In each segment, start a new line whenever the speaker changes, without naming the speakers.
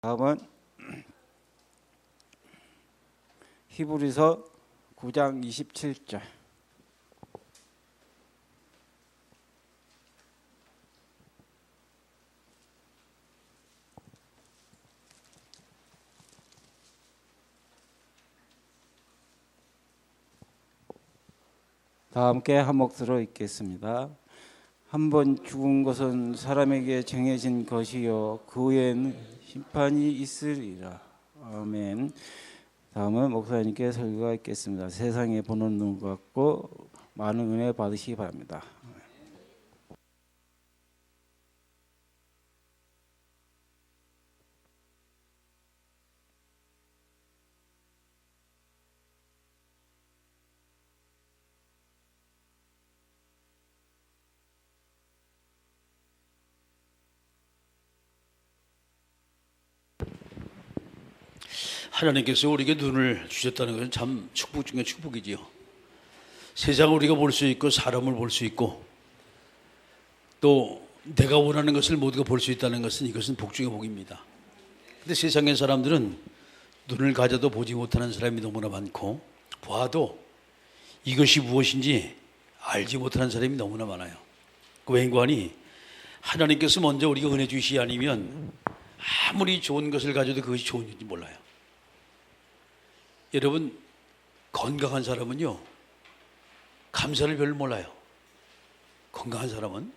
다음은 히브리서 9장 27절. 다 함께 한 목소리로 읽겠습니다. 한 번 죽은 것은 사람에게 정해진 것이요 그 후에는 심판이 있으리라. 아멘. 다음은 목사님께 설교가 있겠습니다. 세상에 보는 눈 갖고 많은 은혜 받으시기 바랍니다.
하나님께서 우리에게 눈을 주셨다는 것은 참 축복 중에 축복이지요. 세상을 우리가 볼 수 있고 사람을 볼 수 있고 또 내가 원하는 것을 모두가 볼 수 있다는 것은 이것은 복 중의 복입니다. 근데 세상의 사람들은 눈을 가져도 보지 못하는 사람이 너무나 많고 봐도 이것이 무엇인지 알지 못하는 사람이 너무나 많아요. 그 웬관이 하나님께서 먼저 우리가 은혜 주시지 아니면 아무리 좋은 것을 가져도 그것이 좋은지 몰라요. 여러분, 건강한 사람은요 감사를 별로 몰라요. 건강한 사람은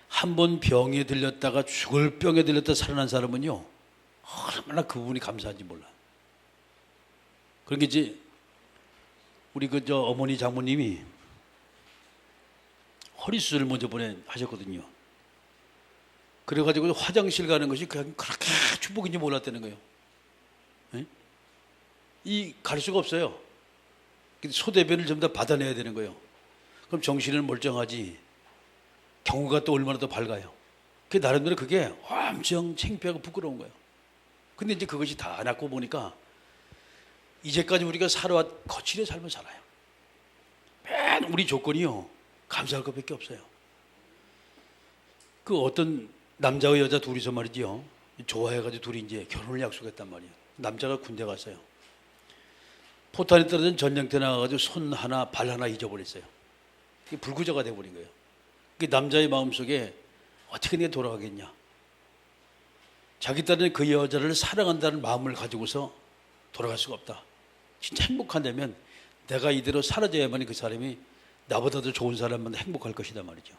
한 번 병에 들렸다가 죽을 병에 들렸다 살아난 사람은요 얼마나 그 부분이 감사한지 몰라요. 그런 게 이제 우리 어머니 장모님이 허리 수술을 먼저 하셨거든요. 그래가지고 화장실 가는 것이 그냥 그렇게 축복인지 몰랐다는 거예요. 갈 수가 없어요. 소대변을 전부 다 받아내야 되는 거예요. 그럼 정신은 멀쩡하지 경우가 또 얼마나 더 밝아요. 나름대로 그게 엄청 창피하고 부끄러운 거예요. 근데 이제 그것이 다 낫고 보니까 이제까지 우리가 살아왔 거칠의 삶을 살아요. 맨 우리 조건이요 감사할 것밖에 없어요. 그 어떤 남자와 여자 둘이서 말이지요 좋아해가지고 둘이 이제 결혼을 약속했단 말이에요. 남자가 군대 갔어요. 포탄이 떨어진 전쟁터에 나가가지고 손 하나 발 하나 잊어버렸어요. 불구조가 돼버린 거예요. 남자의 마음속에 어떻게 내가 돌아가겠냐. 자기 딸은 그 여자를 사랑한다는 마음을 가지고서 돌아갈 수가 없다. 진짜 행복한다면 내가 이대로 사라져야만 그 사람이 나보다 더 좋은 사람만 행복할 것이다 말이죠.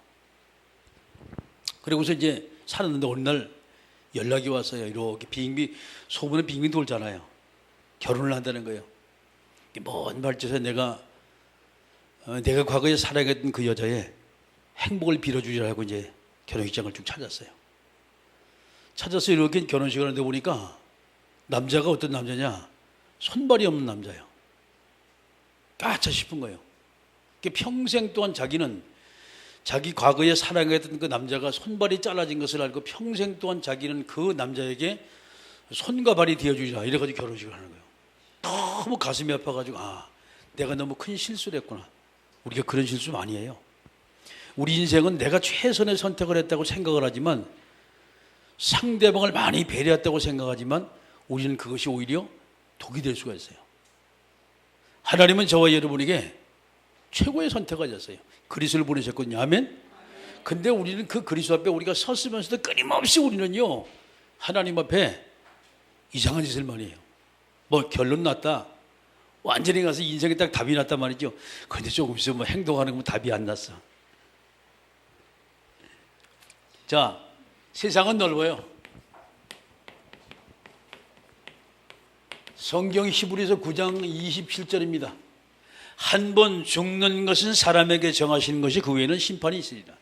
그리고서 이제 살았는데 어느 날 연락이 왔어요. 이렇게 소문에 빙빙 돌잖아요. 결혼을 한다는 거예요. 먼 발짓에 내가 과거에 사랑했던 그 여자의 행복을 빌어주리라고 이제 결혼식장을 쭉 찾았어요. 찾아서 이렇게 결혼식을 하는데 보니까 남자가 어떤 남자냐? 손발이 없는 남자예요. 까차 싶은 거예요. 평생 동안 자기는 자기 과거에 사랑했던 그 남자가 손발이 잘라진 것을 알고 평생 동안 자기는 그 남자에게 손과 발이 되어주자 이래가지고 결혼식을 하는 거예요. 너무 가슴이 아파가지고 내가 너무 큰 실수를 했구나. 우리가 그런 실수 많이 해요. 우리 인생은 내가 최선의 선택을 했다고 생각을 하지만 상대방을 많이 배려했다고 생각하지만 우리는 그것이 오히려 독이 될 수가 있어요. 하나님은 저와 여러분에게 최고의 선택을 하셨어요. 그리스도를 보내셨거든요. 아멘. 근데 우리는 그 그리스도 앞에 우리가 섰으면서도 끊임없이 우리는요 하나님 앞에 이상한 짓을 많이 해요. 결론 났다. 완전히 가서 인생에 딱 답이 났단 말이죠. 그런데 조금 있으면 행동하는 건 답이 안 났어. 자, 세상은 넓어요. 성경 히브리서 9장 27절입니다. 한 번 죽는 것은 사람에게 정하시는 것이 그 후에는 심판이 있으리라.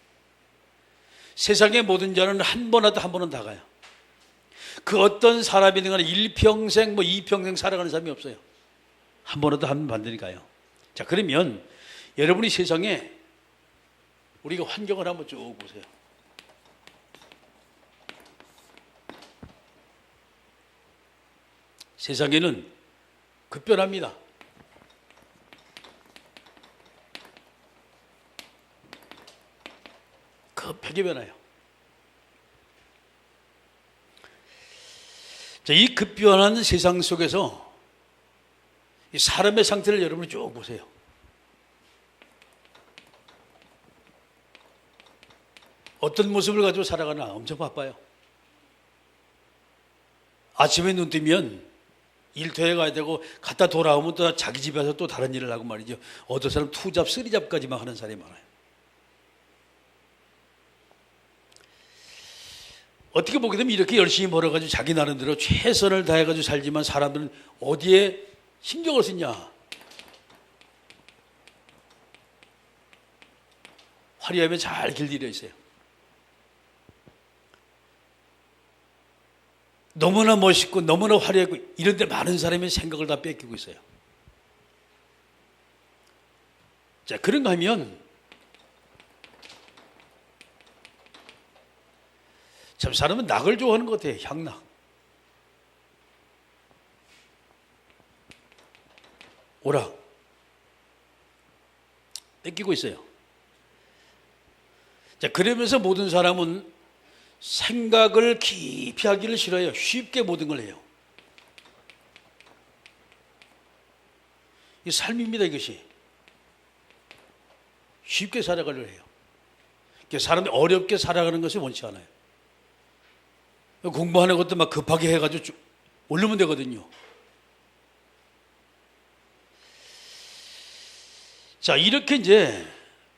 세상의 모든 자는 한 번 하다 한 번은 다 가요. 그 어떤 사람이든 간에 1평생 2평생 살아가는 사람이 없어요. 한 번 하다 한 번 반드시 가요. 자, 그러면 여러분이 세상에 우리가 환경을 한번 쭉 보세요. 세상에는 급변합니다. 급하게 변해요. 자, 이 급변하는 세상 속에서 이 사람의 상태를 여러분이 쭉 보세요. 어떤 모습을 가지고 살아가나 엄청 바빠요. 아침에 눈 뜨면 일터에 가야 되고 갔다 돌아오면 또 자기 집에서 또 다른 일을 하고 말이죠. 어떤 사람 투잡, 쓰리잡까지만 하는 사람이 많아요. 어떻게 보게 되면 이렇게 열심히 벌어가지고 자기 나름대로 최선을 다해가지고 살지만 사람들은 어디에 신경을 쓰냐? 화려하면 잘 길들여 있어요. 너무나 멋있고 너무나 화려하고 이런데 많은 사람의 생각을 다 뺏기고 있어요. 자, 그런가 하면 참 사람은 낙을 좋아하는 것 같아요. 향락. 오락. 뺏기고 있어요. 자, 그러면서 모든 사람은 생각을 깊이 하기를 싫어해요. 쉽게 모든 걸 해요. 이 삶입니다, 이것이. 쉽게 살아가려고 해요. 사람들이 어렵게 살아가는 것을 원치 않아요. 공부하는 것도 막 급하게 해가지고 쭉 올리면 되거든요. 자, 이렇게 이제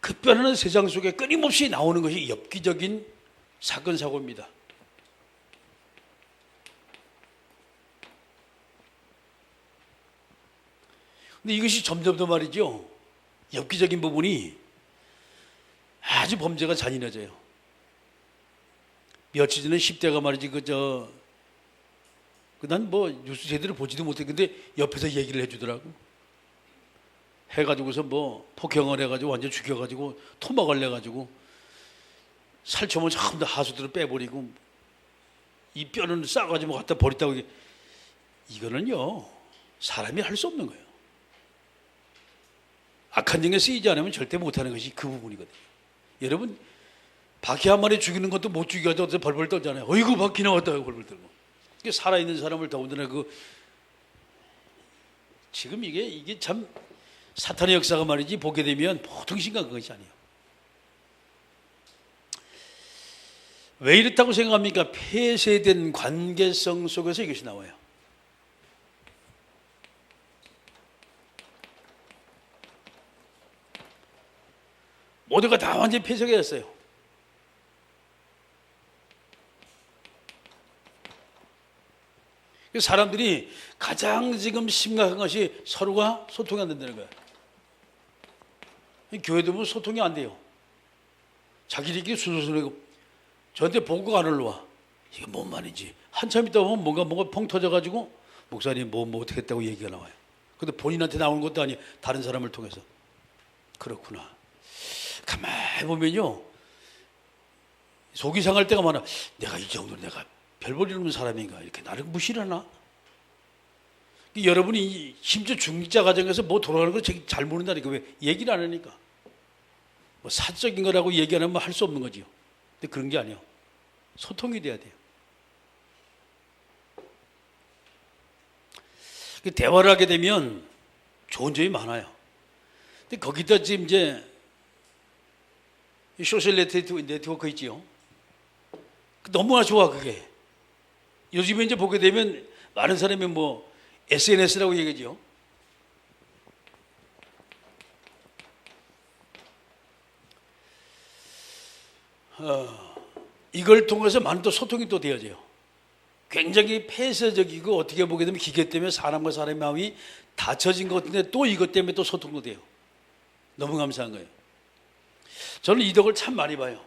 급변하는 세상 속에 끊임없이 나오는 것이 엽기적인 사건, 사고입니다. 근데 이것이 점점 더 말이죠. 엽기적인 부분이 아주 범죄가 잔인해져요. 며칠 전에 10대가 말이지, 난 뭐 뉴스 제대로 보지도 못했는데 옆에서 얘기를 해주더라고. 해가지고서 뭐 폭행을 해가지고 완전 죽여가지고 토막을 내가지고 살처면 전부 다 하수들을 빼버리고 이 뼈는 싸가지고 갖다 버렸다고. 이거는요 사람이 할 수 없는 거예요. 악한 영에 쓰이지 않으면 절대 못하는 것이 그 부분이거든요. 여러분 바퀴 한 마리 죽이는 것도 못 죽여가지고 벌벌 떨잖아요. 어이구 바퀴 나왔다 고 벌벌 떨고. 살아있는 사람을 더군다나 지금 이게 참 사탄의 역사가 말이지 보게 되면 보통 심각한 것이 아니에요. 왜 이렇다고 생각합니까? 폐쇄된 관계성 속에서 이것이 나와요. 모두가 다 완전히 폐쇄가 됐어요. 사람들이 가장 지금 심각한 것이 서로가 소통이 안 된다는 거예요. 교회도 보면 소통이 안 돼요. 자기들끼리 수소수소리고 저한테 보고 안 올라와. 이게 뭔 말인지. 한참 있다 보면 뭔가 펑 터져가지고 목사님 뭐 어떻게 했다고 얘기가 나와요. 근데 본인한테 나오는 것도 아니에요. 다른 사람을 통해서. 그렇구나. 가만히 보면요. 속이 상할 때가 많아. 내가 이 정도로 내가 별 볼 일 없는 사람인가. 이렇게 나를 무시를 하나? 여러분이 심지어 중직자 과정에서 뭐 돌아가는 걸 잘 모른다니까. 왜? 얘기를 안 하니까. 뭐 사적인 거라고 얘기 안 하면 할 수 없는 거지요. 근데 그런 게 아니에요. 소통이 돼야 돼요. 대화를 하게 되면 좋은 점이 많아요. 근데 거기다 지금 이제 소셜 네트워크 있지요. 너무나 좋아, 그게. 요즘에 이제 보게 되면 많은 사람이 뭐 SNS라고 얘기하죠. 이걸 통해서 많은 또 소통이 또 되어져요. 굉장히 폐쇄적이고 어떻게 보게 되면 기계 때문에 사람과 사람의 마음이 닫혀진 것 같은데 또 이것 때문에 또 소통도 돼요. 너무 감사한 거예요. 저는 이 덕을 참 많이 봐요.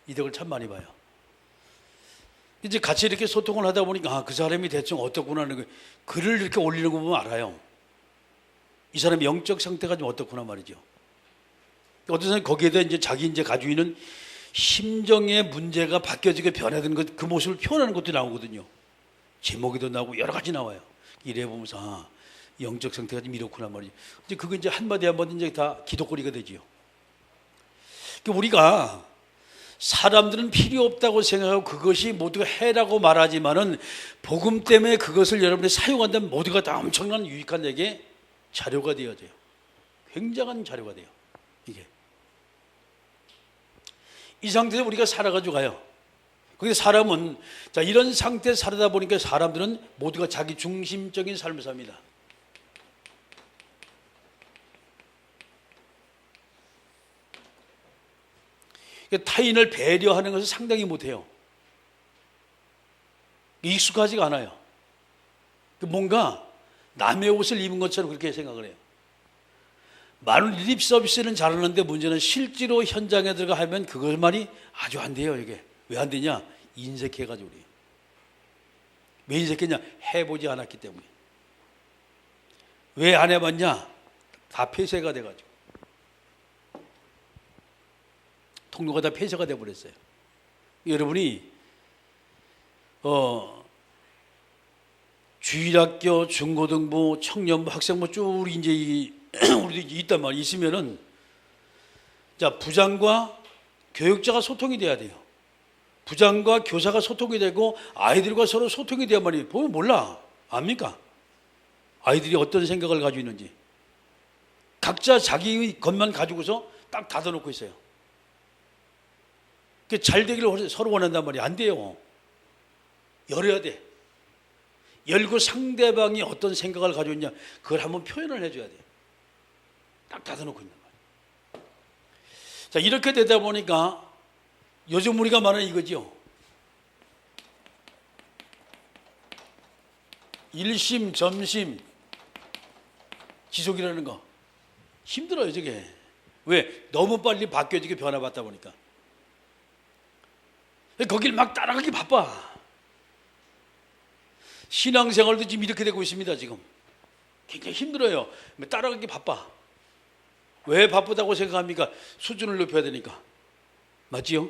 이 덕을 참 많이 봐요. 이제 같이 이렇게 소통을 하다 보니까 그 사람이 대충 어떻구나 하는 거, 글을 이렇게 올리는 거 보면 알아요. 이 사람의 영적 상태가 좀 어떻구나 말이죠. 어떤 사람이 거기에다 이제 자기 이제 가지고 있는 심정의 문제가 바뀌어지게 변화되는 것, 그 모습을 표현하는 것도 나오거든요. 제목에도 나오고 여러 가지 나와요. 이래 보면서 영적 상태가 좀 이렇구나 말이죠. 이제 그거 이제 한마디 한마디 이제 다 기독거리가 되지요. 그러니까 우리가 사람들은 필요 없다고 생각하고 그것이 모두가 해라고 말하지만은 복음 때문에 그것을 여러분이 사용한다면 모두가 다 엄청난 유익한 내게 자료가 되어져요. 굉장한 자료가 돼요. 이게 이 상태에서 우리가 살아가지고 가요. 근데 사람은 자 이런 상태에 살다 보니까 사람들은 모두가 자기 중심적인 삶을 삽니다. 타인을 배려하는 것을 상당히 못해요. 익숙하지가 않아요. 뭔가 남의 옷을 입은 것처럼 그렇게 생각을 해요. 많은 립 서비스는 잘하는데 문제는 실제로 현장에 들어가 하면 그것만이 아주 안 돼요. 이게 왜 안 되냐? 인색해가지고 그래요. 왜 인색했냐? 해보지 않았기 때문에. 왜 안 해봤냐? 다 폐쇄가 돼가지고. 통로가 다 폐쇄가 돼버렸어요. 여러분이 주일학교, 중고등부, 청년부, 학생부 쭉 이제 우리도 있단 말이 있으면은 자 부장과 교육자가 소통이 돼야 돼요. 부장과 교사가 소통이 되고 아이들과 서로 소통이 돼야 말이에요. 보면 몰라. 압니까? 아이들이 어떤 생각을 가지고 있는지. 각자 자기 것만 가지고서 딱 닫아놓고 있어요. 잘 되기를 서로 원한단 말이에요. 안 돼요. 열어야 돼. 열고 상대방이 어떤 생각을 가지고 있냐 그걸 한번 표현을 해줘야 돼요. 딱 닫아놓고 있는 말이에요. 자 이렇게 되다 보니까 요즘 우리가 말하는 이거죠. 일심, 점심, 지속이라는 거 힘들어요. 저게 왜? 너무 빨리 바뀌어지게 변화받다 보니까 거길 막 따라가기 바빠. 신앙생활도 지금 이렇게 되고 있습니다. 지금 굉장히 힘들어요. 따라가기 바빠. 왜 바쁘다고 생각합니까? 수준을 높여야 되니까. 맞지요?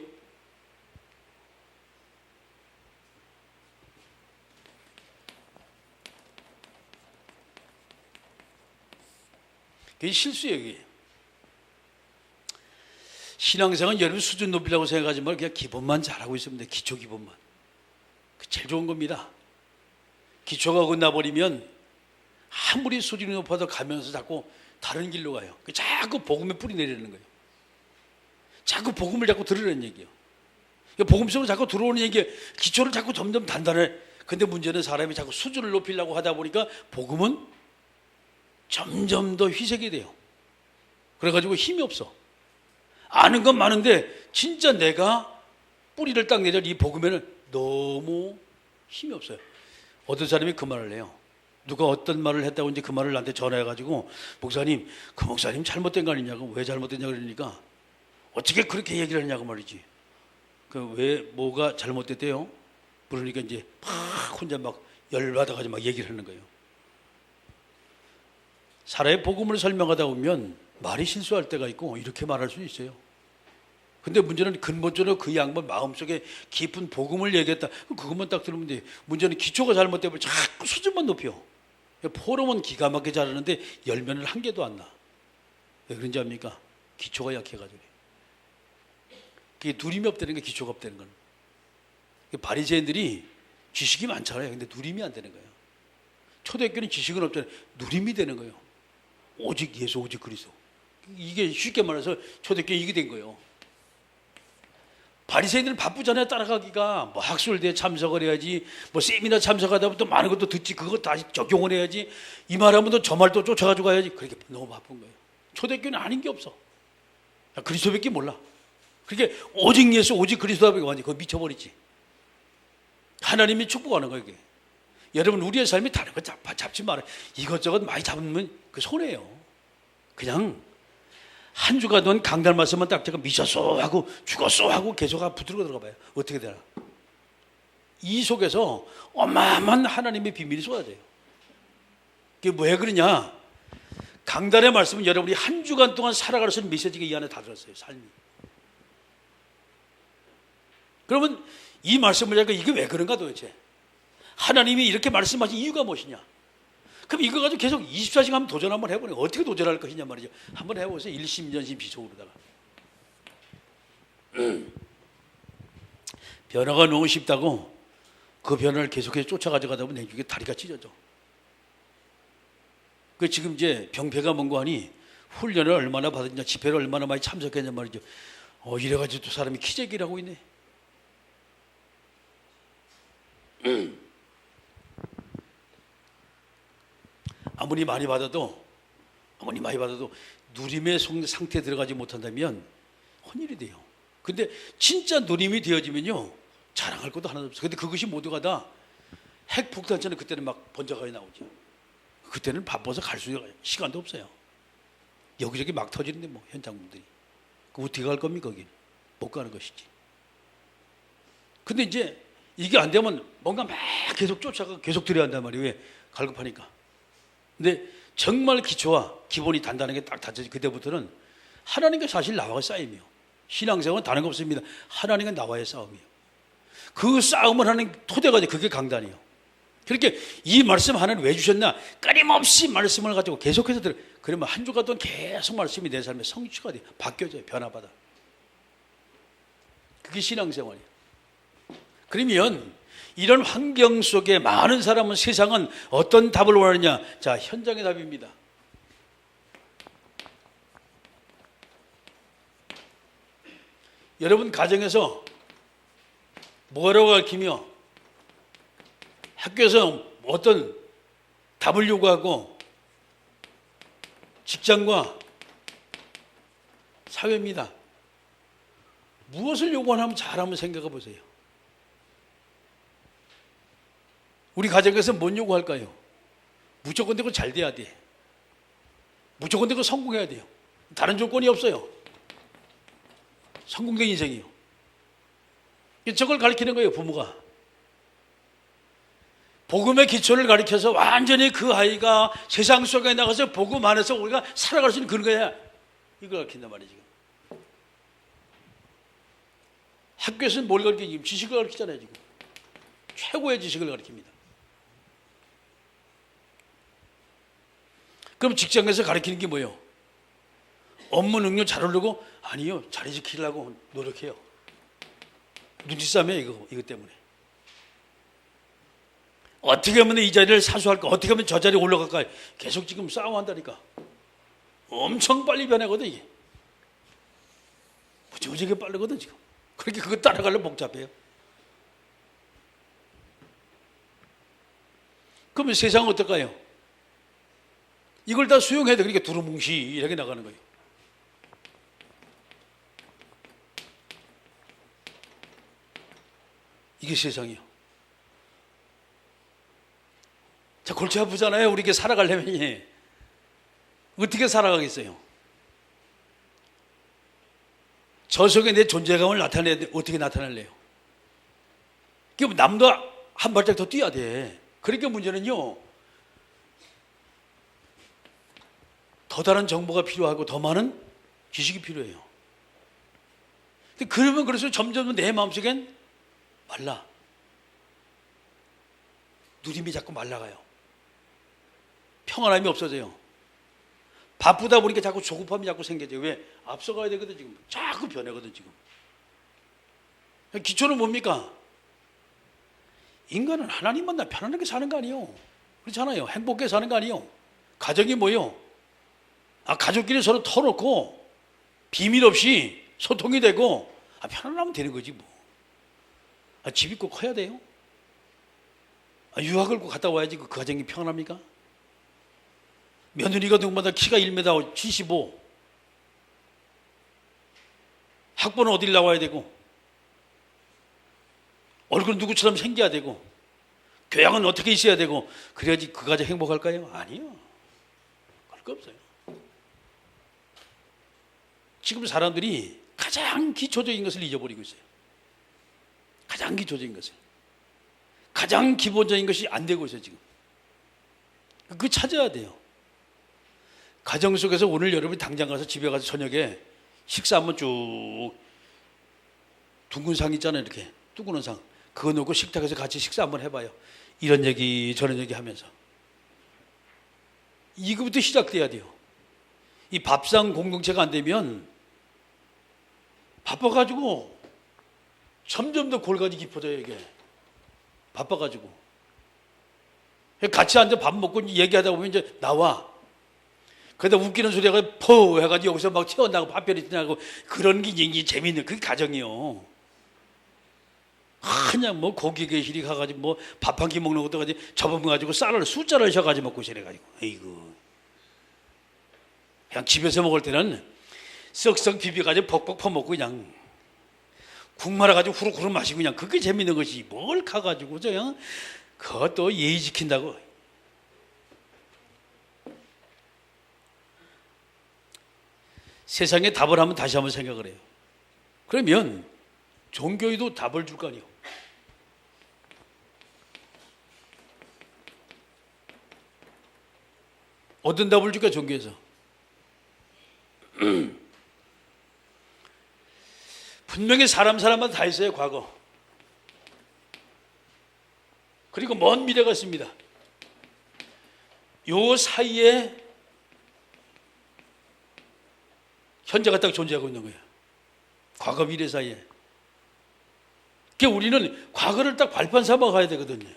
그게 실수예요. 이게. 신앙생활은 여러분 수준 높이려고 생각하지 말고 그냥 기본만 잘하고 있으면 돼. 기초 기본만. 그 제일 좋은 겁니다. 기초가 끝나버리면 아무리 수준이 높아도 가면서 자꾸 다른 길로 가요. 자꾸 복음에 뿌리 내리는 거예요. 자꾸 복음을 자꾸 들으라는 얘기예요. 복음 속으로 자꾸 들어오는 얘기에 기초를 자꾸 점점 단단해. 근데 문제는 사람이 자꾸 수준을 높이려고 하다 보니까 복음은 점점 더 희색이 돼요. 그래가지고 힘이 없어. 아는 건 많은데 진짜 내가 뿌리를 딱 내려 이 복음에는 너무 힘이 없어요. 어떤 사람이 그 말을 해요. 누가 어떤 말을 했다고 이제 그 말을 나한테 전화해가지고 목사님 그 목사님 잘못된 거 아니냐고. 왜 잘못됐냐고 그러니까 어떻게 그렇게 얘기를 하냐고 말이지. 그 왜 뭐가 잘못됐대요? 그러니까 이제 막 혼자 막 열받아가지고 막 얘기를 하는 거예요. 사람의 복음을 설명하다 보면 말이 실수할 때가 있고 이렇게 말할 수 있어요. 근데 문제는 근본적으로 그 양반 마음속에 깊은 복음을 얘기했다. 그것만 딱 들으면 돼. 문제는 기초가 잘못되면 자꾸 수준만 높여. 포럼은 기가 막히게 잘하는데 열매는 한 개도 안 나. 왜 그런지 압니까? 기초가 약해가지고. 그게 누림이 없다는 게 기초가 없다는 건. 바리새인들이 지식이 많잖아요. 근데 누림이 안 되는 거예요. 초대교회는 지식은 없잖아요. 누림이 되는 거예요. 오직 예수, 오직 그리스도. 이게 쉽게 말해서 초대교회 이게 된 거예요. 바리새인들은 바쁘잖아요. 따라가기가 뭐 학술대에 참석을 해야지, 뭐 세미나 참석하다 보면 또 많은 것도 듣지, 그거 다시 적용을 해야지, 이 말하면 또 저 말 또 쫓아가지고 가야지. 그렇게 너무 바쁜 거예요. 초대교회는 아닌 게 없어. 그리스도밖에 몰라. 그렇게 오직 예수, 오직 그리스도밖에 완전 그거 미쳐버리지. 하나님이 축복하는 거예요. 이게. 여러분 우리의 삶이 다른 거 잡지 말아요. 이것저것 많이 잡으면 그 손해예요. 그냥 한 주간 동안 강단 말씀만 딱 제가 미쳤어 하고 죽었어 하고 계속 붙들고 들어가 봐요. 어떻게 되나? 이 속에서 어마어마한 하나님의 비밀이 쏟아져요. 그게 왜 그러냐? 강단의 말씀은 여러분이 한 주간 동안 살아갈 수 있는 메시지가 이 안에 다 들었어요. 삶이. 그러면 이 말씀을 하니까 이게 왜 그런가 도대체? 하나님이 이렇게 말씀하신 이유가 무엇이냐? 그럼 이거 가지고 계속 24시간 한번 도전 한번 해보니 어떻게 도전할 것이냐 말이죠. 한번 해보세요. 일심전심 지속으로다가. 변화가 너무 쉽다고 그 변화를 계속해서 쫓아가져가다 보면 내게 다리가 찢어져. 그 지금 이제 병폐가 뭔고 하니 훈련을 얼마나 받았냐, 집회를 얼마나 많이 참석했냐 말이죠. 이래가지고 또 사람이 키재기를 하고 있네. 아무리 많이 받아도 누림의 상태에 들어가지 못한다면 혼일이 돼요. 근데 진짜 누림이 되어지면요, 자랑할 것도 하나도 없어요. 근데 그것이 모두가 다 핵폭탄처럼 그때는 막 번쩍하게 나오죠. 그때는 바빠서 갈 수 시간도 없어요. 여기저기 막 터지는데 뭐 현장분들이. 그 어떻게 갈 겁니까? 거기 못 가는 것이지. 근데 이제 이게 안 되면 뭔가 막 계속 쫓아가 계속 들여야 한단 말이에요. 왜? 갈급하니까. 근데 정말 기초와 기본이 단단하게 딱 닫혀지 그때부터는 하나님과 사실 나와의 싸움이요. 신앙생활은 다른 거 없습니다. 하나님과 나와의 싸움이에요. 그 싸움을 하는 토대가 그게 강단이에요. 그렇게 이 말씀 하나님 왜 주셨나? 끊임없이 말씀을 가지고 계속해서 들어. 그러면 한 주간 동안 계속 말씀이 내 삶에 성취가 돼요. 바뀌어져요. 변화받아. 그게 신앙생활이에요. 그러면 이런 환경 속에 많은 사람은, 세상은 어떤 답을 원하느냐? 자, 현장의 답입니다. 여러분 가정에서 뭐라고 가르치며 학교에서 어떤 답을 요구하고 직장과 사회입니다. 무엇을 요구하면 잘 한번 생각해 보세요. 우리 가정에서 뭔 요구할까요? 무조건 되고 잘 돼야 돼. 무조건 되고 성공해야 돼요. 다른 조건이 없어요. 성공된 인생이요. 저걸 가르치는 거예요, 부모가. 복음의 기초를 가르쳐서 완전히 그 아이가 세상 속에 나가서 복음 안에서 우리가 살아갈 수 있는 그런 거야. 이걸 가르친단 말이에요, 지금. 학교에서는 뭘 가르치냐? 지금 지식을 가르치잖아요, 지금. 최고의 지식을 가르칩니다. 그럼 직장에서 가르치는 게 뭐예요? 업무 능력 잘 오르고? 아니요, 자리 지키려고 노력해요. 눈치싸움이에요, 이거 때문에. 어떻게 하면 이 자리를 사수할까? 어떻게 하면 저 자리에 올라갈까? 계속 지금 싸움한다니까. 엄청 빨리 변하거든, 이게. 무지무지하게 빠르거든, 지금. 그렇게 그거 따라가려면 복잡해요. 그러면 세상은 어떨까요? 이걸 다 수용해야 돼. 그러니까 두루뭉실하게 나가는 거예요. 이게 세상이에요. 자, 골치 아프잖아요. 우리 이렇게 살아가려면. 어떻게 살아가겠어요? 저 속에 내 존재감을 나타내야 돼. 어떻게 나타낼래요? 그럼 남도 한 발짝 더 뛰어야 돼. 그러니까 문제는요, 더 다른 정보가 필요하고 더 많은 지식이 필요해요. 근데 그러면 그래서 점점 내 마음속엔 말라. 누림이 자꾸 말라가요. 평안함이 없어져요. 바쁘다 보니까 자꾸 조급함이 자꾸 생겨져요. 왜? 앞서가야 되거든, 지금. 자꾸 변하거든, 지금. 기초는 뭡니까? 인간은 하나님 만나 편안하게 사는 거 아니에요. 그렇잖아요. 행복하게 사는 거 아니에요. 가정이 뭐예요? 가족끼리 서로 터놓고 비밀 없이 소통이 되고 편안하면 되는 거지 뭐. 집이 꼭 커야 돼요? 유학을 꼭 갔다 와야지 그 가정이 평안합니까? 며느리가 누구마다 키가 1m 75, 학번은 어딜 나와야 되고, 얼굴은 누구처럼 생겨야 되고, 교양은 어떻게 있어야 되고, 그래야지 그 가정 행복할까요? 아니요. 그럴 거 없어요. 지금 사람들이 가장 기초적인 것을 잊어버리고 있어요. 가장 기초적인 것을. 가장 기본적인 것이 안 되고 있어요, 지금. 그거 찾아야 돼요. 가정 속에서 오늘 여러분이 당장 가서 집에 가서 저녁에 식사 한번 쭉, 둥근 상 있잖아요, 이렇게. 둥근 상. 그거 놓고 식탁에서 같이 식사 한번 해봐요. 이런 얘기, 저런 얘기 하면서. 이거부터 시작돼야 돼요. 이 밥상 공동체가 안 되면 바빠가지고 점점 더 골간이 깊어져요. 이게 바빠가지고 같이 앉아 밥 먹고 얘기하다 보면 이제 나와. 그러다 웃기는 소리가 포 해가지고 여기서 막 튀어나고 밥별이 튀어나고 그런 게 이제 재밌는 그게 가정이요. 그냥 뭐 고기 개실이 가가지고 뭐 밥 한 끼 먹는 것도 가지고 접어가지고 쌀을 숫자를 셔가지고 먹고 이래가지고 에이구. 그냥 집에서 먹을 때는 썩썩 비벼가지고 벅벅 퍼먹고 그냥 국 말아가지고 후루후루 마시고 그냥 그게 재밌는 것이 뭘 가가지고 그냥 그것도 예의 지킨다고. 세상에 답을 하면 다시 한번 생각을 해요. 그러면 종교에도 답을 줄 거 아니에요. 어떤 답을 줄까 종교에서? 분명히 사람마다 다 있어요. 과거. 그리고 먼 미래가 있습니다. 요 사이에 현재가 딱 존재하고 있는 거예요. 과거 미래 사이에. 그러니까 우리는 과거를 딱 발판 삼아 가야 되거든요.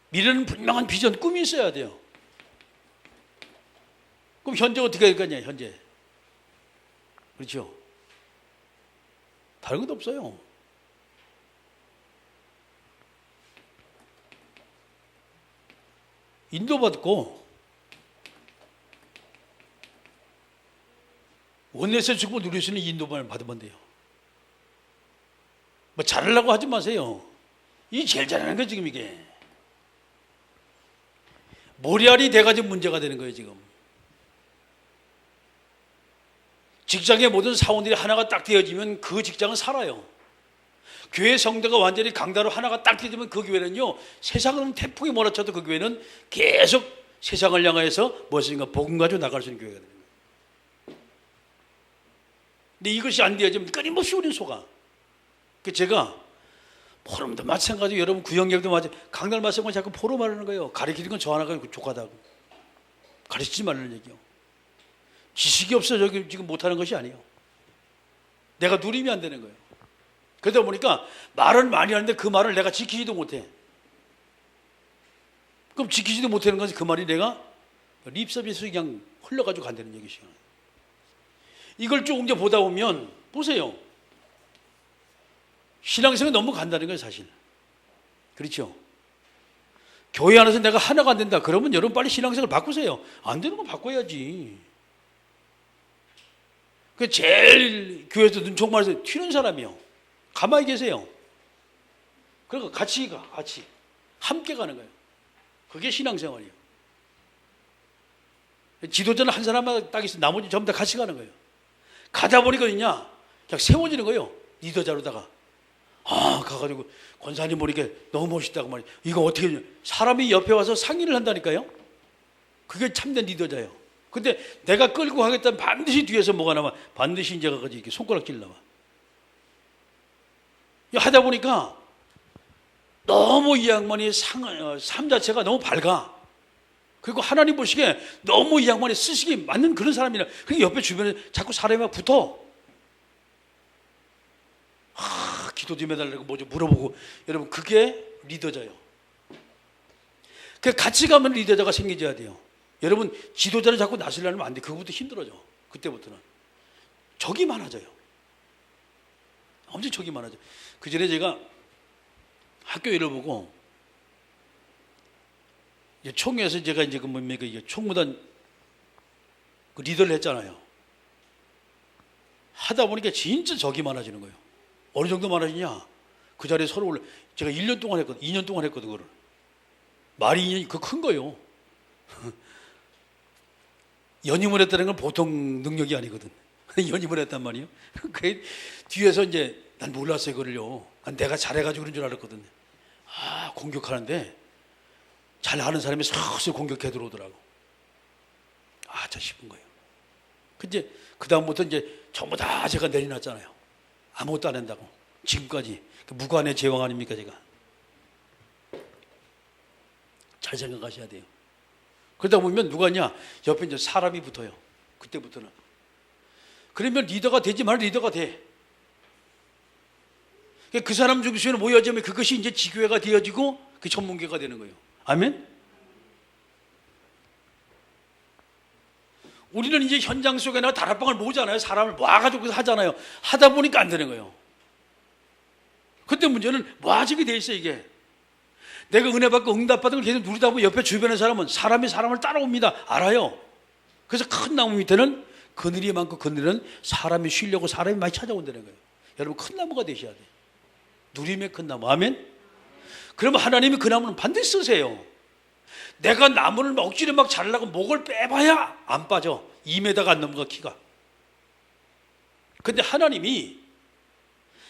미래는 분명한 비전, 꿈이 있어야 돼요. 그럼 현재 어떻게 할 거냐, 현재. 그렇죠? 다른 것도 없어요. 인도받고 원내에서 죽고 누릴 수 있는 인도만 받으면 돼요. 뭐 잘하려고 하지 마세요. 이게 제일 잘하는 거예요, 지금 이게. 모리알이 돼가지고 문제가 되는 거예요, 지금. 직장의 모든 사원들이 하나가 딱 되어지면 그 직장은 살아요. 교회 성도가 완전히 강다로 하나가 딱 되어지면 그 교회는요, 세상은 태풍이 몰아쳐도 그 교회는 계속 세상을 향하여서 무엇인가 복음 가지고 나갈 수 있는 교회가 되는 거예요. 근데 이것이 안 되어지면 끊임없이 우리는 속아. 제가 포럼도 마찬가지고 여러분 구역력도 마찬가지고 강단 말씀을 자꾸 포로 말하는 거예요. 가르치는 건 저 하나가 족하다고. 가르치지 말라는 얘기요. 지식이 없어 저기 지금 못하는 것이 아니에요. 내가 누리면 안 되는 거예요. 그러다 보니까 말은 많이 하는데 그 말을 내가 지키지도 못해. 그럼 지키지도 못하는 것은 그 말이 내가 립서비스 그냥 흘러가지고 간다는 얘기죠. 이걸 조금 이제 보다 보면 보세요. 신앙생활이 너무 간다는 거예요, 사실. 그렇죠? 교회 안에서 내가 하나가 안 된다. 그러면 여러분 빨리 신앙생활을 바꾸세요. 안 되는 건 바꿔야지. 그 제일 교회에서 눈총만해서 튀는 사람이요. 가만히 계세요. 그러니까 같이 함께 가는 거예요. 그게 신앙생활이에요. 지도자는 한 사람만 딱 있어. 나머지 전부 다 같이 가는 거예요. 가다 보니까 그냥 세워지는 거예요. 리더자로다가. 가가지고 권사님 보니까 너무 멋있다고 말이에요. 이거 어떻게 해요? 사람이 옆에 와서 상의를 한다니까요. 그게 참된 리더자예요. 근데 내가 끌고 가겠다면 반드시 뒤에서 뭐가 나와. 반드시 이제 가가지고 이렇게 손가락질 나와. 하다 보니까 너무 이 양반이 삶 자체가 너무 밝아. 그리고 하나님 보시기에 너무 이 양반이 쓰시기 맞는 그런 사람이라. 그러니까 옆에 주변에 자꾸 사람이 막 붙어. 기도 좀 해달라고 뭐좀 물어보고. 여러분 그게 리더자예요. 그 같이 가면 리더자가 생겨져야 돼요. 여러분 지도자를 자꾸 나서려면 안 돼. 그거부터 힘들어져. 그때부터는 적이 많아져요. 엄청 적이 많아져. 그 전에 제가 학교 일을 보고 총회에서 제가 이제 그 뭡니까 총무단 그 리더를 했잖아요. 하다 보니까 진짜 적이 많아지는 거예요. 어느 정도 많아지냐? 그 자리에 서로 올라. 제가 1년 동안 했거든. 2년 동안 했거든. 그걸. 말이 2년이 그 큰 거예요. 연임을 했다는 건 보통 능력이 아니거든. 연임을 했단 말이에요. 그 뒤에서 이제 난 몰랐어요, 그걸요. 내가 잘해가지고 그런 줄 알았거든. 공격하는데 잘하는 사람이 슬슬 공격해 들어오더라고. 저 싶은 거예요. 근데 그 다음부터 이제 전부 다 제가 내려놨잖아요. 아무것도 안 한다고. 지금까지 무관의 제왕 아닙니까, 제가. 잘 생각하셔야 돼요. 그러다 보면 누가 있냐? 옆에 이제 사람이 붙어요. 그때부터는. 그러면 리더가 되지 말 리더가 돼. 그 사람 중심에 모여지면 그것이 이제 지교회가 되어지고 그 전문교회가 되는 거예요. 아멘? 우리는 이제 현장 속에 나가 다락방을 모으잖아요. 사람을 모아가지고 하잖아요. 하다 보니까 안 되는 거예요. 그때 문제는 모아지게 돼 있어요, 이게. 내가 은혜 받고 응답받은 걸 계속 누리다 보면 옆에 주변의 사람은 사람이 사람을 따라옵니다. 알아요. 그래서 큰 나무 밑에는 그늘이 많고 그늘은 사람이 쉬려고 사람이 많이 찾아온다는 거예요. 여러분 큰 나무가 되셔야 돼요. 누림의 큰 나무. 아멘? 그러면 하나님이 그 나무는 반드시 쓰세요. 내가 나무를 막 억지로 막 자르려고 목을 빼봐야 안 빠져. 2m가 안 넘어가 키가. 근데 하나님이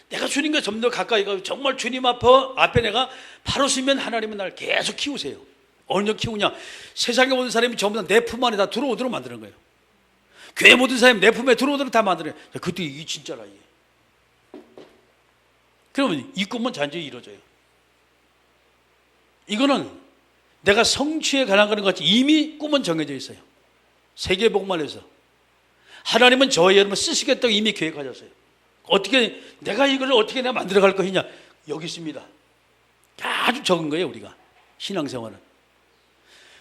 내가 주님과 좀 더 가까이 가고 정말 주님 앞에 내가 바로 서면 하나님은 나를 계속 키우세요. 어느 정도 키우냐? 세상에 모든 사람이 전부 다 내 품 안에 다 들어오도록 만드는 거예요. 교회 모든 사람이 내 품에 들어오도록 다 만드는 거예요. 그때 이게 진짜라 이게. 그러면 이 꿈은 잔전히 이루어져요. 이거는 내가 성취에 관한 것 같이 이미 꿈은 정해져 있어요. 세계복음화에서 하나님은 저와 여러분을 쓰시겠다고 이미 계획하셨어요. 어떻게 내가 이걸 어떻게 내가 만들어갈 것이냐? 여기 있습니다. 아주 적은 거예요. 우리가 신앙생활은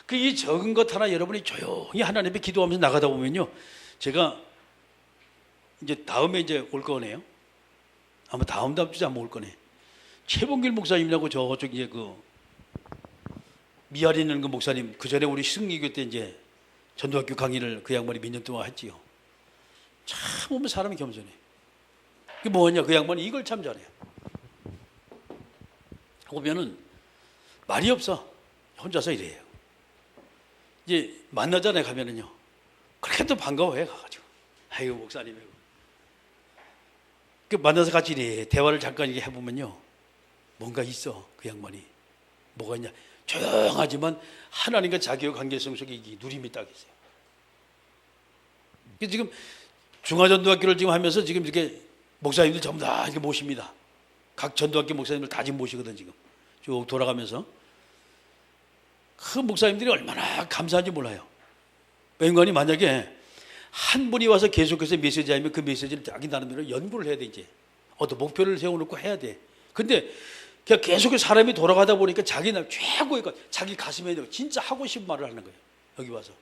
그 이 적은 것 하나 여러분이 조용히 하나님께 기도하면서 나가다 보면요, 제가 이제 다음에 이제 올 거네요. 아마 다음 주에 아마 올 거네. 최봉길 목사님이라고 저쪽 이제 그 미아리 있는 그 목사님, 그 전에 우리 승리교 때 이제 전도학교 강의를 그 양반이 몇 년 동안 했지요. 참 보면 사람이 겸손해. 그게 뭐냐? 그 양반이 이걸 참 잘해요. 오면은 말이 없어. 혼자서 이래요. 이제 만나잖아요. 가면은요. 그렇게 또 반가워해 가가지고. 아이고 목사님. 그 만나서 같이 이래 대화를 잠깐 이렇게 해보면요, 뭔가 있어. 그 양반이 뭐가 있냐? 조용하지만 하나님과 자기의 관계성 속에 이 누림이 딱 있어요. 지금 중화전도학교를 지금 하면서 지금 이렇게 목사님들 전부 다 이렇게 모십니다. 각 전도학교 목사님들 다 지금 모시거든. 지금 쭉 돌아가면서 그 목사님들이 얼마나 감사한지 몰라요. 인간이 만약에 한 분이 와서 계속해서 메시지 하면 그 메시지를 자기 나름대로 연구를 해야 돼. 이제 어떤 목표를 세워놓고 해야 돼. 근데 그냥 계속해서 사람이 돌아가다 보니까 자기 날 최고의 것, 자기 가슴에 진짜 하고 싶은 말을 하는 거예요. 여기 와서.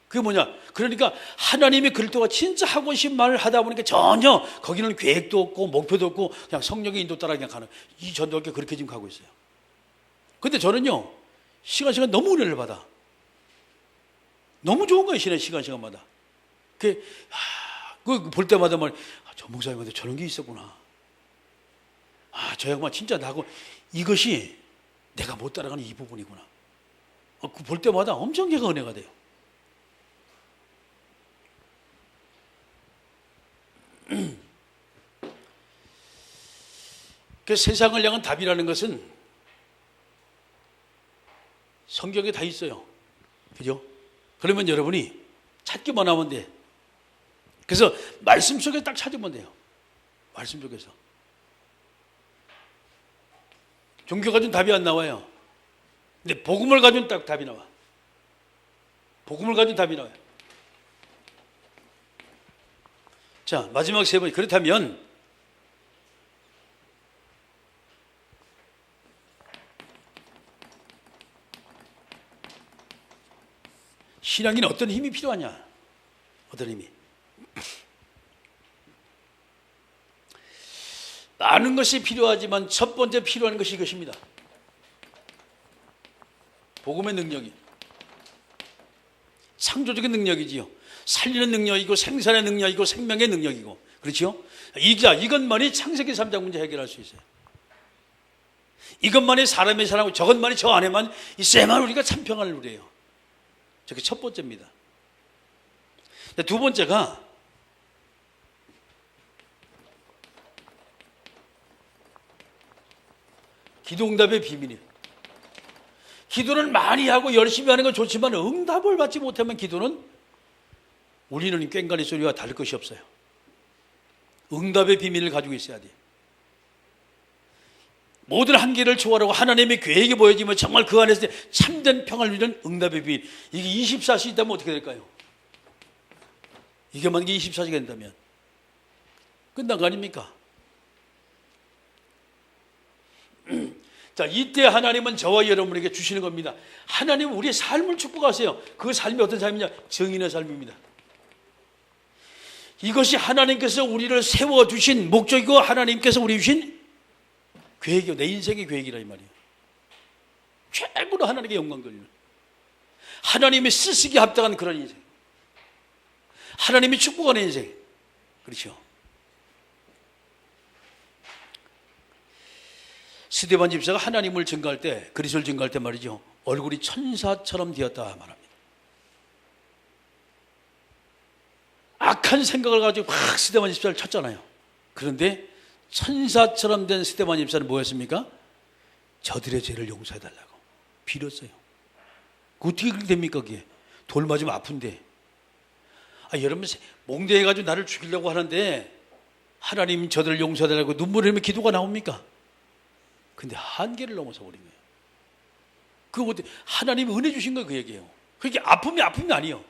그게 뭐냐? 그러니까 하나님이 그럴 때가 진짜 하고 싶은 말을 하다 보니까 전혀 거기는 계획도 없고 목표도 없고 그냥 성령의 인도 따라 그냥 가는, 이 전도학교 그렇게 지금 가고 있어요. 근데 저는요, 시간 너무 은혜를 받아. 너무 좋은 거예요. 시간마다. 그 볼 때마다 저 목사님한테 저런 게 있었구나. 저 양반 진짜 나고 이것이 내가 못 따라가는 이 부분이구나. 볼 때마다 엄청 걔가 은혜가 돼요. 그 세상을 향한 답이라는 것은 성경에 다 있어요. 그죠? 그러면 여러분이 찾기만 하면 돼. 그래서 말씀 속에 딱 찾으면 돼요. 말씀 속에서. 종교 가지고는 답이 안 나와요. 근데 복음을 가지고는 딱 답이 나와. 복음을 가지고는 답이 나와요. 자, 마지막 세 번. 그렇다면 신앙에는 어떤 힘이 필요하냐? 어떤 힘이? 많은 것이 필요하지만 첫 번째 필요한 것이 이것입니다. 복음의 능력이. 창조적인 능력이지요. 살리는 능력이고 생산의 능력이고 생명의 능력이고. 그렇죠? 이것만이 창세기 3장 문제 해결할 수 있어요. 이것만이 사람의 사랑이고 저것만이 저 안에만 있어야만 우리가 참 평안을 누려요. 저게 첫 번째입니다. 두 번째가 기도응답의 비밀이에요. 기도는 많이 하고 열심히 하는 건 좋지만 응답을 받지 못하면 기도는 울리는 꽹과리 소리와 다를 것이 없어요. 응답의 비밀을 가지고 있어야 돼요. 모든 한계를 초월하고 하나님의 계획이 보여지면 정말 그 안에서 참된 평화를 누리는 응답의 비밀. 이게 24시 있다면 어떻게 될까요? 이게 만약에 24시간 된다면 끝난 거 아닙니까? 자, 이때 하나님은 저와 여러분에게 주시는 겁니다. 하나님은 우리의 삶을 축복하세요. 그 삶이 어떤 삶이냐? 정인의 삶입니다. 이것이 하나님께서 우리를 세워주신 목적이고 하나님께서 우리 주신 계획이요. 내 인생의 계획이라 이 말이에요. 최고로 하나님께 영광 돌리는, 하나님의 쓰시기에 합당한 그런 인생, 하나님이 축복하는 인생. 그렇죠. 스데반 집사가 하나님을 증거할 때, 그리스도를 증거할 때 말이죠, 얼굴이 천사처럼 되었다 말합니다. 악한 생각을 가지고 확 스데반 집사를 쳤잖아요. 그런데 천사처럼 된 스데반 집사는 뭐였습니까? 저들의 죄를 용서해달라고 빌었어요. 어떻게 그렇게 됩니까? 그게 돌 맞으면 아픈데. 여러분 몽대해가지고 나를 죽이려고 하는데 하나님 저들을 용서해달라고 눈물 흘리며 기도가 나옵니까? 근데 한계를 넘어서 버린 거예요. 그거 어때? 하나님이 은혜 주신 거예요. 그 얘기예요. 그게 아픔이 아니에요.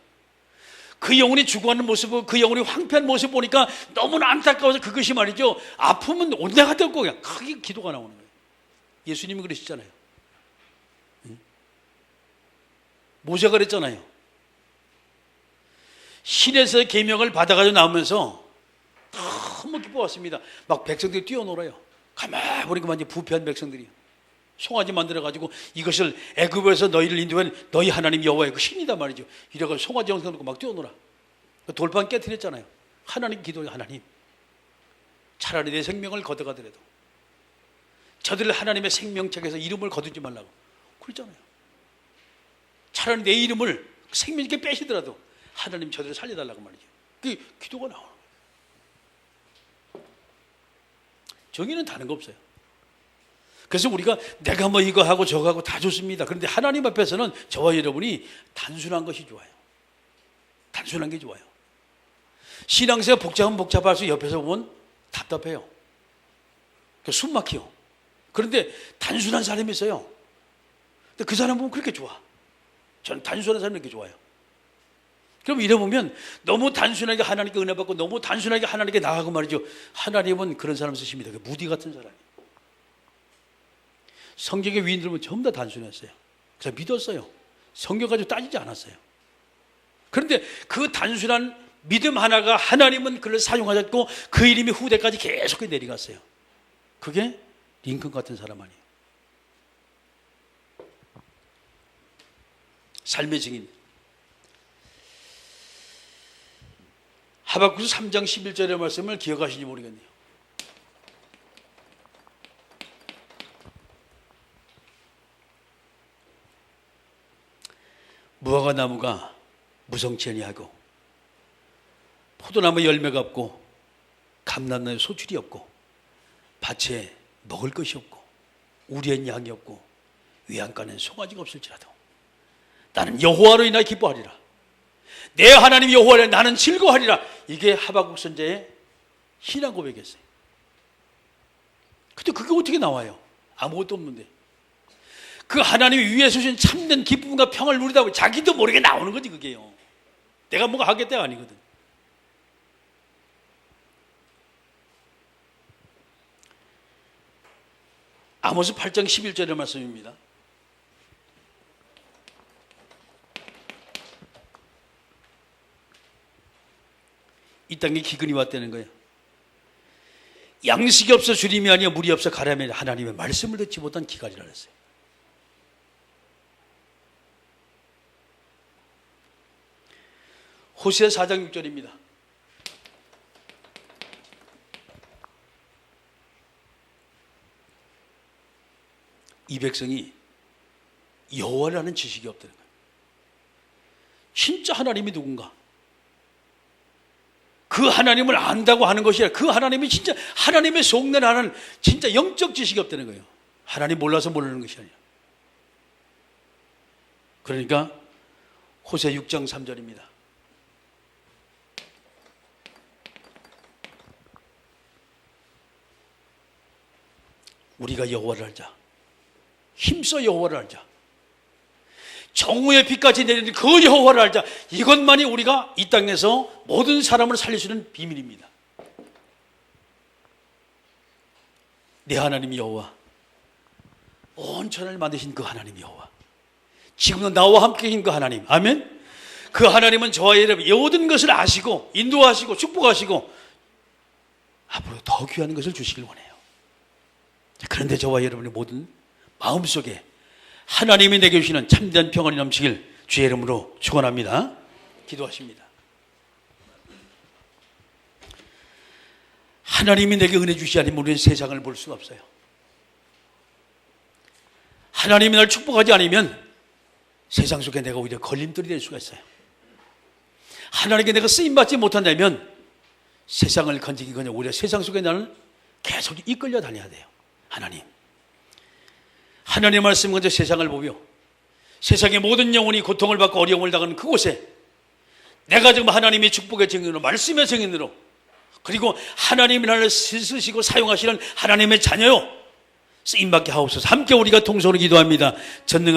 그 영혼이 죽어가는 모습, 그 영혼이 황폐한 모습 보니까 너무나 안타까워서 그것이 말이죠, 아픔은 온데가 없고 그냥 크게 기도가 나오는 거예요. 예수님이 그러시잖아요. 모세가 그랬잖아요. 신에서 계명을 받아가지고 나오면서 너무 기뻐왔습니다. 막 백성들이 뛰어놀아요. 가만히 보니까 이제 부패한 백성들이 송아지 만들어가지고 이것을 애굽에서 너희를 인도한 너희 하나님 여호와의 그 신이다 말이죠. 이래가지고 송아지 영상 놓고 막 뛰어놀아. 돌판 깨트렸잖아요. 하나님 기도해. 하나님, 차라리 내 생명을 걷어가더라도 저들을 하나님의 생명책에서 이름을 거두지 말라고 그랬잖아요. 차라리 내 이름을 생명책에 빼시더라도 하나님 저들을 살려달라고 말이죠. 그 기도가 나오는 거예요. 정의는 다른 거 없어요. 그래서 우리가 내가 뭐 이거 하고 저거 하고 다 좋습니다. 그런데 하나님 앞에서는 저와 여러분이 단순한 것이 좋아요. 단순한 게 좋아요. 신앙생활 복잡하면 복잡할수록 옆에서 보면 답답해요. 숨 막혀요. 그런데 단순한 사람이 있어요. 근데 그 사람 보면 그렇게 좋아. 저는 단순한 사람이 그렇게 좋아요. 그럼 이래 보면 너무 단순하게 하나님께 은혜 받고 너무 단순하게 하나님께 나가고 말이죠. 하나님은 그런 사람 쓰십니다. 무디 같은 사람이. 성경의 위인들은 전부 다 단순했어요. 그래서 믿었어요. 성경 가지고 따지지 않았어요. 그런데 그 단순한 믿음 하나가 하나님은 그를 사용하셨고 그 이름이 후대까지 계속 내려갔어요. 그게 링컨 같은 사람 아니에요. 삶의 증인. 하박국서 3장 11절의 말씀을 기억하시는지 모르겠네요. 무화과 나무가 무성치 아니하고 포도나무 열매가 없고 감람나무에 소출이 없고 밭에 먹을 것이 없고 우리엔 양이 없고 외양간엔 송아지가 없을지라도 나는 여호와로 인하여 기뻐하리라. 내 하나님 여호와로 인하여 나는 즐거워하리라. 이게 하박국 선지자의 신앙 고백이었어요. 근데 그게 어떻게 나와요? 아무것도 없는데. 그 하나님이 위에서 주신 참된 기쁨과 평을 누리다 보니 자기도 모르게 나오는 거지 그게요. 내가 뭔가 하겠다가 아니거든. 아모스 8장 11절의 말씀입니다. 이 땅에 기근이 왔다는 거예요. 양식이 없어 주림이 아니여 물이 없어 가라면 하나님의 말씀을 듣지 못한 기갈이라 했어요. 호세 4장 6절입니다. 이 백성이 여호와를 아는 지식이 없다는 거예요. 진짜 하나님이 누군가? 그 하나님을 안다고 하는 것이 아니라 그 하나님이 진짜 하나님의 속내를 아는 진짜 영적 지식이 없다는 거예요. 하나님 몰라서 모르는 것이 아니라. 그러니까 호세 6장 3절입니다. 우리가 여호와를 알자. 힘써 여호와를 알자. 정오의 비까지 내리는 그 여호와를 알자. 이것만이 우리가 이 땅에서 모든 사람을 살릴 수 있는 비밀입니다. 내 하나님 여호와, 온 천하를 만드신 그 하나님 여호와, 지금도 나와 함께 계신 그 하나님, 아멘. 그 하나님은 저와 여러분의 모든 것을 아시고 인도하시고 축복하시고 앞으로 더 귀한 것을 주시길 원해요. 그런데 저와 여러분의 모든 마음속에 하나님이 내게 주시는 참된 평안이 넘치길 주의 이름으로 축원합니다. 기도하십니다. 하나님이 내게 은혜 주시지 않으면 우리는 세상을 볼 수가 없어요. 하나님이 날 축복하지 않으면 세상 속에 내가 오히려 걸림돌이 될 수가 있어요. 하나님께 내가 쓰임받지 못한다면 세상을 건지기거나 오히려 세상 속에 나는 계속 이끌려 다녀야 돼요. 하나님 말씀 먼저 세상을 보며 세상의 모든 영혼이 고통을 받고 어려움을 당하는 그곳에 내가 지금 하나님의 축복의 증인으로, 말씀의 증인으로, 그리고 하나님이 나를 쓰시고 사용하시는 하나님의 자녀요 쓰임받게 하옵소서. 함께 우리가 통성으로 기도합니다. 전능하신